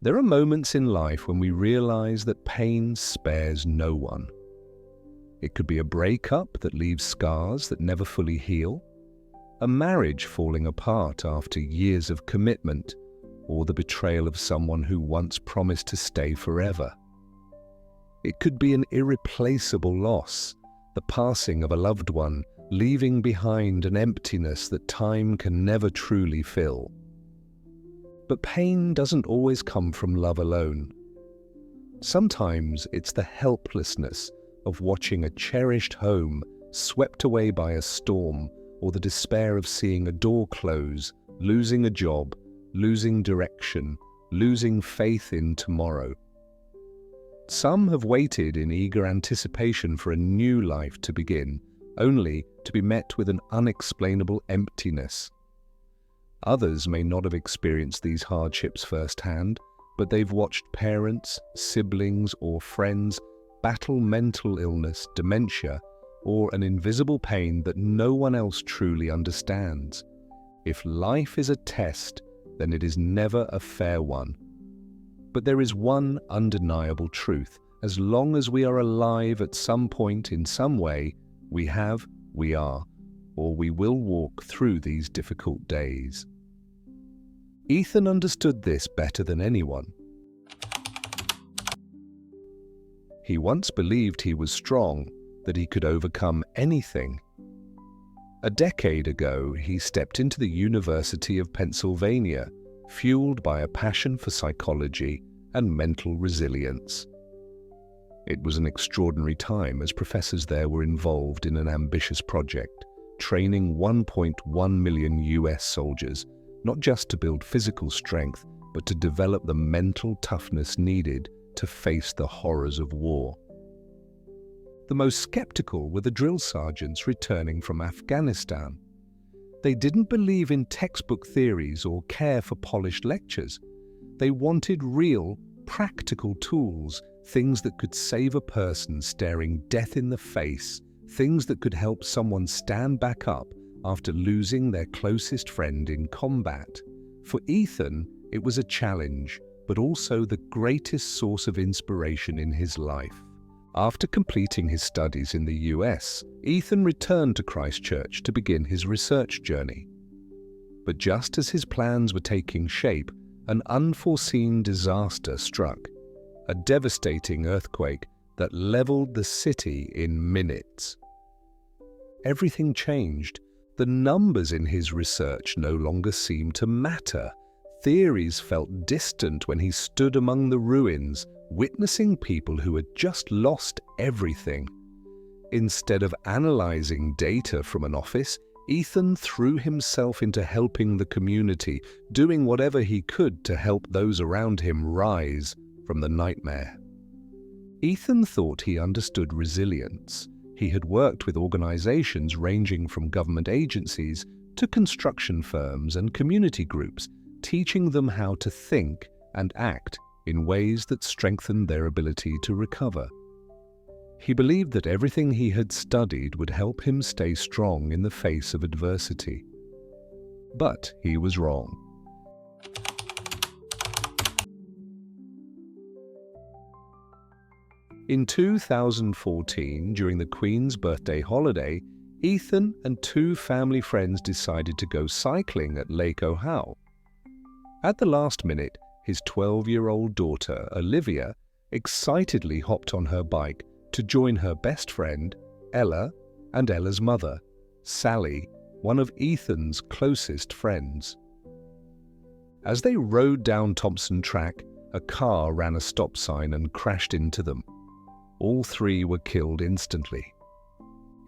There are moments in life when we realize that pain spares no one. It could be a breakup that leaves scars that never fully heal, a marriage falling apart after years of commitment, or the betrayal of someone who once promised to stay forever. It could be an irreplaceable loss, the passing of a loved one, leaving behind an emptiness that time can never truly fill. But pain doesn't always come from love alone. Sometimes it's the helplessness of watching a cherished home swept away by a storm, or the despair of seeing a door close, losing a job, losing direction, losing faith in tomorrow. Some have waited in eager anticipation for a new life to begin, only to be met with an unexplainable emptiness. Others may not have experienced these hardships firsthand, but they've watched parents, siblings, or friends battle mental illness, dementia, or an invisible pain that no one else truly understands. If life is a test, then it is never a fair one. But there is one undeniable truth. As long as we are alive at some point in some way, we are, or we will walk through these difficult days. Ethan understood this better than anyone. He once believed he was strong, that he could overcome anything. A decade ago, he stepped into the University of Pennsylvania, fueled by a passion for psychology and mental resilience. It was an extraordinary time, as professors there were involved in an ambitious project, training 1.1 million US soldiers, not just to build physical strength, but to develop the mental toughness needed to face the horrors of war. The most skeptical were the drill sergeants returning from Afghanistan. They didn't believe in textbook theories or care for polished lectures. They wanted real, practical tools, things that could save a person staring death in the face, things that could help someone stand back up after losing their closest friend in combat. For Ethan, it was a challenge, but also the greatest source of inspiration in his life. After completing his studies in the US, Ethan returned to Christchurch to begin his research journey. But just as his plans were taking shape, an unforeseen disaster struck, a devastating earthquake that leveled the city in minutes. Everything changed. The numbers in his research no longer seemed to matter. Theories felt distant when he stood among the ruins, witnessing people who had just lost everything. Instead of analyzing data from an office, Ethan threw himself into helping the community, doing whatever he could to help those around him rise from the nightmare. Ethan thought he understood resilience. He had worked with organizations ranging from government agencies to construction firms and community groups, teaching them how to think and act in ways that strengthened their ability to recover. He believed that everything he had studied would help him stay strong in the face of adversity. But he was wrong. In 2014, during the Queen's birthday holiday, Ethan and two family friends decided to go cycling at Lake Ohau. At the last minute, his 12-year-old daughter, Olivia, excitedly hopped on her bike to join her best friend, Ella, and Ella's mother, Sally, one of Ethan's closest friends. As they rode down Thompson Track, a car ran a stop sign and crashed into them. All three were killed instantly.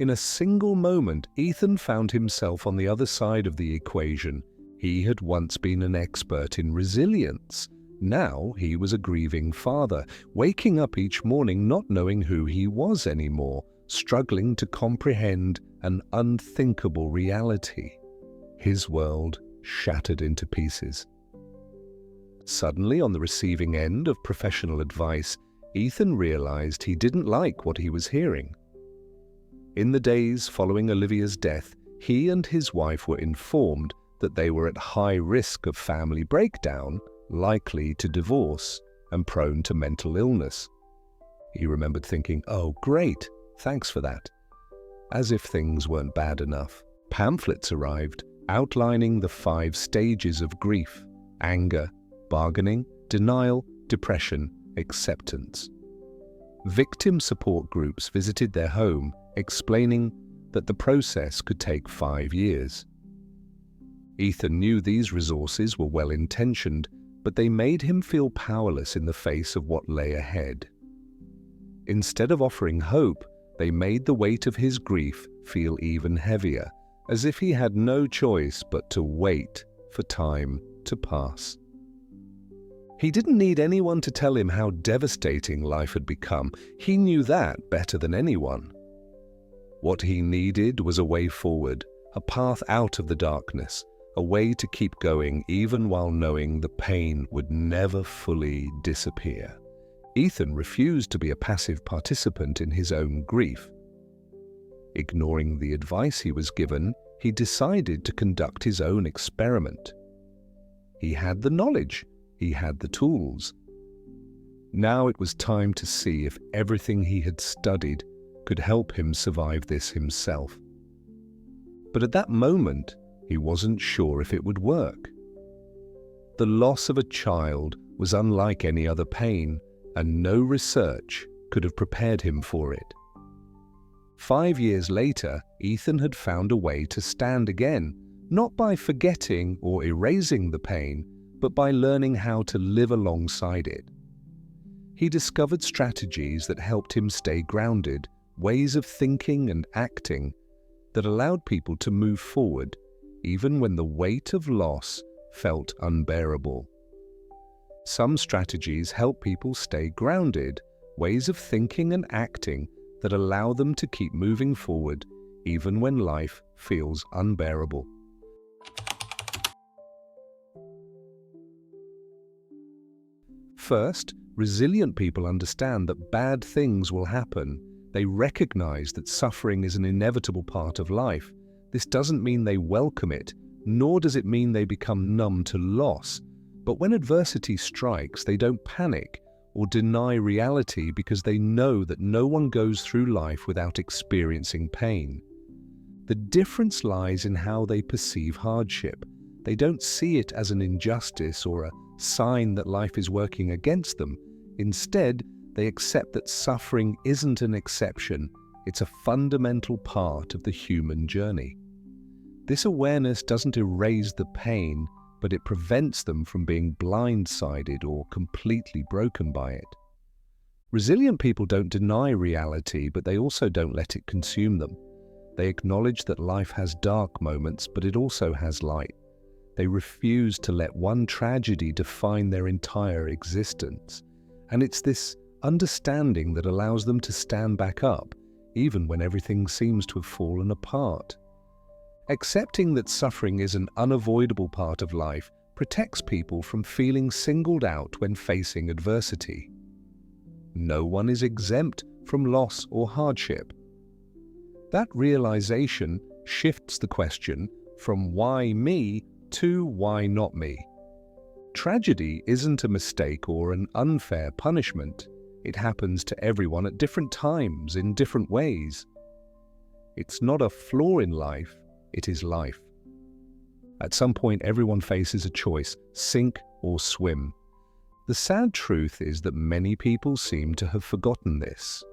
In a single moment, Ethan found himself on the other side of the equation. He had once been an expert in resilience. Now he was a grieving father, waking up each morning not knowing who he was anymore, struggling to comprehend an unthinkable reality. His world shattered into pieces. Suddenly, on the receiving end of professional advice, Ethan realized he didn't like what he was hearing. In the days following Olivia's death, he and his wife were informed that they were at high risk of family breakdown likely to divorce, and prone to mental illness. He remembered thinking, "Oh, great, thanks for that." As if things weren't bad enough, pamphlets arrived outlining the 5 stages of grief: anger, bargaining, denial, depression, acceptance. Victim support groups visited their home, explaining that the process could take 5 years. Ethan knew these resources were well-intentioned, but they made him feel powerless in the face of what lay ahead. Instead of offering hope, they made the weight of his grief feel even heavier, as if he had no choice but to wait for time to pass. He didn't need anyone to tell him how devastating life had become. He knew that better than anyone. What he needed was a way forward, a path out of the darkness, a way to keep going even while knowing the pain would never fully disappear. Ethan refused to be a passive participant in his own grief. Ignoring the advice he was given, he decided to conduct his own experiment. He had the knowledge, he had the tools. Now it was time to see if everything he had studied could help him survive this himself. But at that moment, he wasn't sure if it would work. The loss of a child was unlike any other pain, and no research could have prepared him for it. 5 years later, Ethan had found a way to stand again, not by forgetting or erasing the pain, but by learning how to live alongside it. He discovered strategies that helped him stay grounded, ways of thinking and acting that allowed people to move forward, even when the weight of loss felt unbearable. Some strategies help people stay grounded, ways of thinking and acting that allow them to keep moving forward even when life feels unbearable. First, resilient people understand that bad things will happen. They recognize that suffering is an inevitable part of life. This doesn't mean they welcome it, nor does it mean they become numb to loss. But when adversity strikes, they don't panic or deny reality because they know that no one goes through life without experiencing pain. The difference lies in how they perceive hardship. They don't see it as an injustice or a sign that life is working against them. Instead, they accept that suffering isn't an exception, it's a fundamental part of the human journey. This awareness doesn't erase the pain, but it prevents them from being blindsided or completely broken by it. Resilient people don't deny reality, but they also don't let it consume them. They acknowledge that life has dark moments, but it also has light. They refuse to let one tragedy define their entire existence. And it's this understanding that allows them to stand back up, even when everything seems to have fallen apart. Accepting that suffering is an unavoidable part of life protects people from feeling singled out when facing adversity. No one is exempt from loss or hardship. That realization shifts the question from why me to why not me. Tragedy isn't a mistake or an unfair punishment. It happens to everyone at different times in different ways. It's not a flaw in life. It is life. At some point, everyone faces a choice, sink or swim. The sad truth is that many people seem to have forgotten this.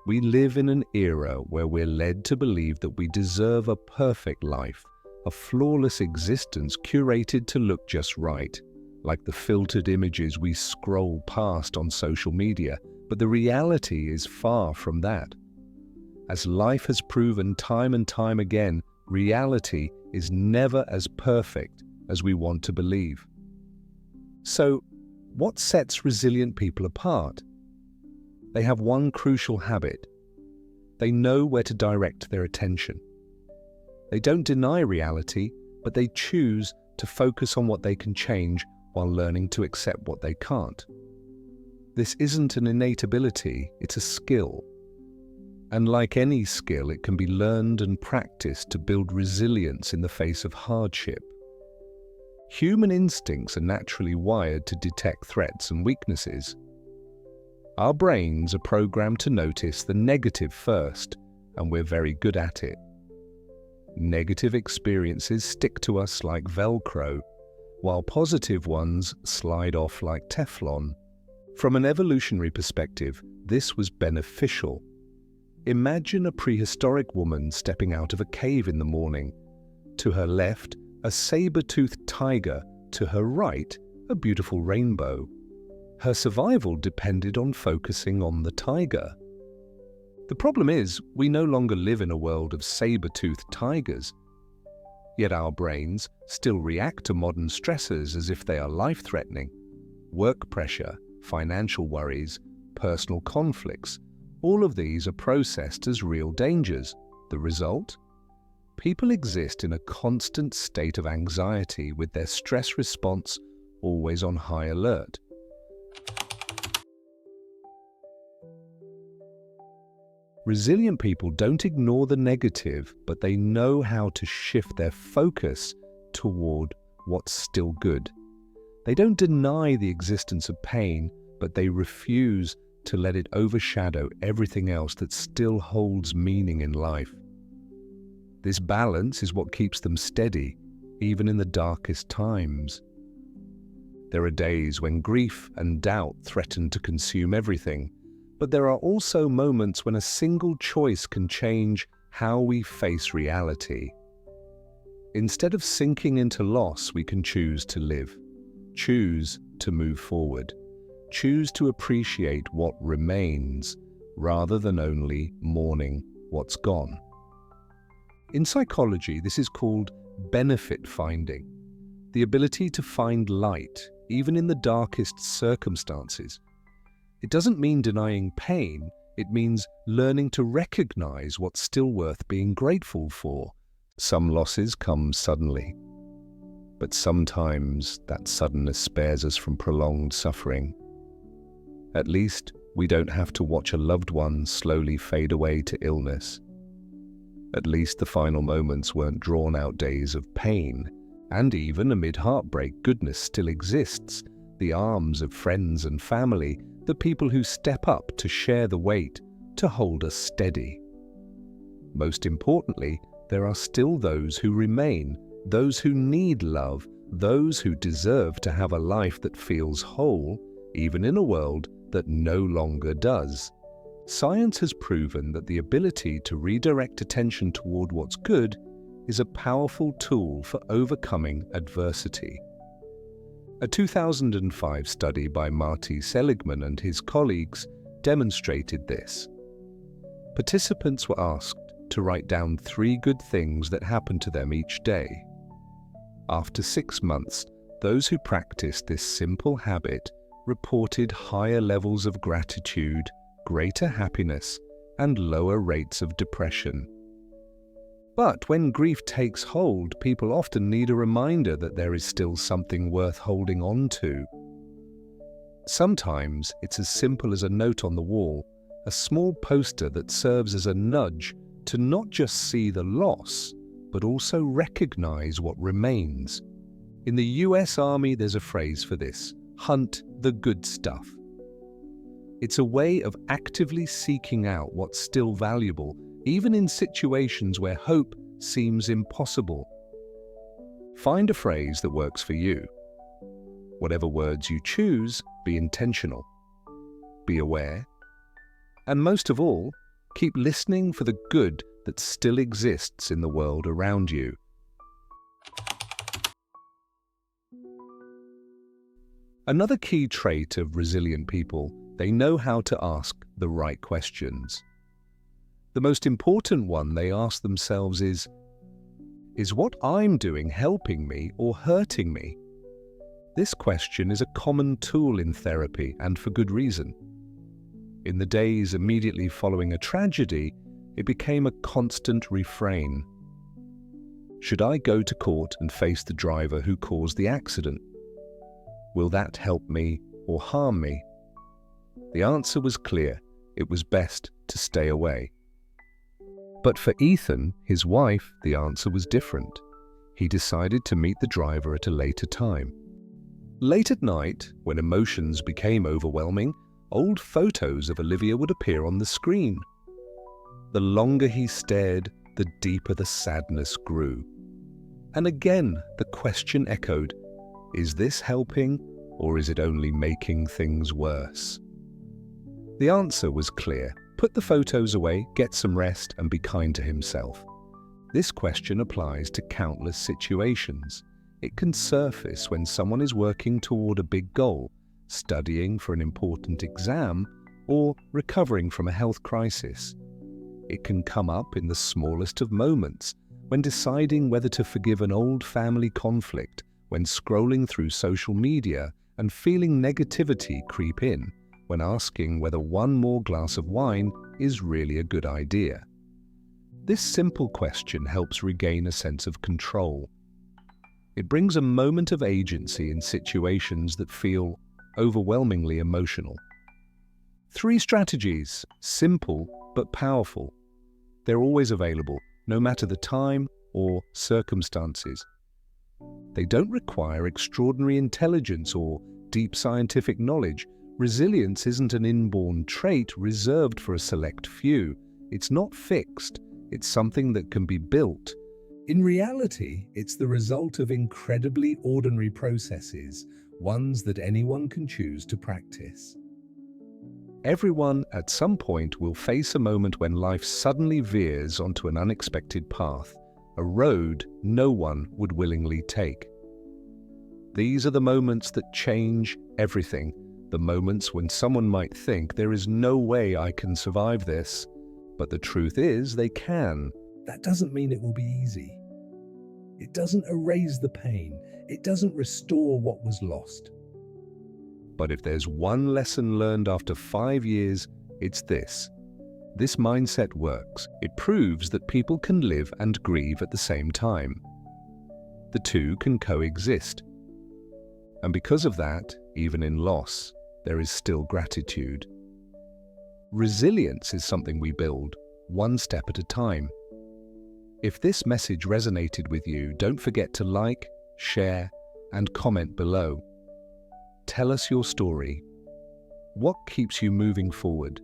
We live in an era where we're led to believe that we deserve a perfect life, a flawless existence curated to look just right, like the filtered images we scroll past on social media, but the reality is far from that. As life has proven time and time again, reality is never as perfect as we want to believe. So, what sets resilient people apart? They have one crucial habit. They know where to direct their attention. They don't deny reality, but they choose to focus on what they can change while learning to accept what they can't. This isn't an innate ability, it's a skill. And like any skill, it can be learned and practiced to build resilience in the face of hardship. Human instincts are naturally wired to detect threats and weaknesses. Our brains are programmed to notice the negative first, and we're very good at it. Negative experiences stick to us like Velcro, while positive ones slide off like Teflon. From an evolutionary perspective, this was beneficial. Imagine a prehistoric woman stepping out of a cave in the morning. To her left, a saber-toothed tiger. To her right, a beautiful rainbow. Her survival depended on focusing on the tiger. The problem is, we no longer live in a world of saber-toothed tigers. Yet our brains still react to modern stressors as if they are life-threatening. Work pressure, financial worries, personal conflicts, all of these are processed as real dangers. The result? People exist in a constant state of anxiety with their stress response always on high alert. Resilient people don't ignore the negative, but they know how to shift their focus toward what's still good. They don't deny the existence of pain, but they refuse to let it overshadow everything else that still holds meaning in life. This balance is what keeps them steady, even in the darkest times. There are days when grief and doubt threaten to consume everything, but there are also moments when a single choice can change how we face reality. Instead of sinking into loss, we can choose to live, choose to move forward, choose to appreciate what remains, rather than only mourning what's gone. In psychology, this is called benefit finding, the ability to find light, even in the darkest circumstances. It doesn't mean denying pain, it means learning to recognize what's still worth being grateful for. Some losses come suddenly, but sometimes that suddenness spares us from prolonged suffering. At least we don't have to watch a loved one slowly fade away to illness. At least the final moments weren't drawn-out days of pain, and even amid heartbreak, goodness still exists. The arms of friends and family, the people who step up to share the weight, to hold us steady. Most importantly, there are still those who remain, those who need love, those who deserve to have a life that feels whole, even in a world that no longer does. Science has proven that the ability to redirect attention toward what's good is a powerful tool for overcoming adversity. A 2005 study by Marty Seligman and his colleagues demonstrated this. Participants were asked to write down 3 good things that happened to them each day. After 6 months, those who practiced this simple habit reported higher levels of gratitude, greater happiness, and lower rates of depression. But when grief takes hold, people often need a reminder that there is still something worth holding on to. Sometimes it's as simple as a note on the wall, a small poster that serves as a nudge to not just see the loss, but also recognize what remains. In the US Army, there's a phrase for this: hunt the good stuff. It's a way of actively seeking out what's still valuable, even in situations where hope seems impossible. Find a phrase that works for you. Whatever words you choose, be intentional, be aware, and most of all, keep listening for the good that still exists in the world around you. Another key trait of resilient people: they know how to ask the right questions. The most important one they ask themselves is what I'm doing helping me or hurting me? This question is a common tool in therapy, and for good reason. In the days immediately following a tragedy, it became a constant refrain. Should I go to court and face the driver who caused the accident? Will that help me or harm me? The answer was clear: it was best to stay away. But for Ethan, his wife, the answer was different. he decided to meet the driver at a later time. Late at night, when emotions became overwhelming, old photos of Olivia would appear on the screen. The longer he stared, the deeper the sadness grew. And again, the question echoed, is this helping, or is it only making things worse? The answer was clear. Put the photos away, get some rest, and be kind to himself. This question applies to countless situations. It can surface when someone is working toward a big goal, studying for an important exam, or recovering from a health crisis. It can come up in the smallest of moments, when deciding whether to forgive an old family conflict, when scrolling through social media and feeling negativity creep in, when asking whether one more glass of wine is really a good idea. This simple question helps regain a sense of control. It brings a moment of agency in situations that feel overwhelmingly emotional. 3 strategies, simple but powerful. They're always available, no matter the time or circumstances. They don't require extraordinary intelligence or deep scientific knowledge. Resilience isn't an inborn trait reserved for a select few. It's not fixed. It's something that can be built. In reality, it's the result of incredibly ordinary processes, ones that anyone can choose to practice. Everyone at some point will face a moment when life suddenly veers onto an unexpected path, a road no one would willingly take. These are the moments that change everything, the moments when someone might think there is no way I can survive this, but the truth is they can. That doesn't mean it will be easy. It doesn't erase the pain. It doesn't restore what was lost. But if there's one lesson learned after 5 years, it's this. This mindset works. It proves that people can live and grieve at the same time. The two can coexist. And because of that, even in loss, there is still gratitude. Resilience is something we build, one step at a time. If this message resonated with you, don't forget to like, share, and comment below. Tell us your story. What keeps you moving forward?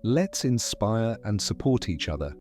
Let's inspire and support each other.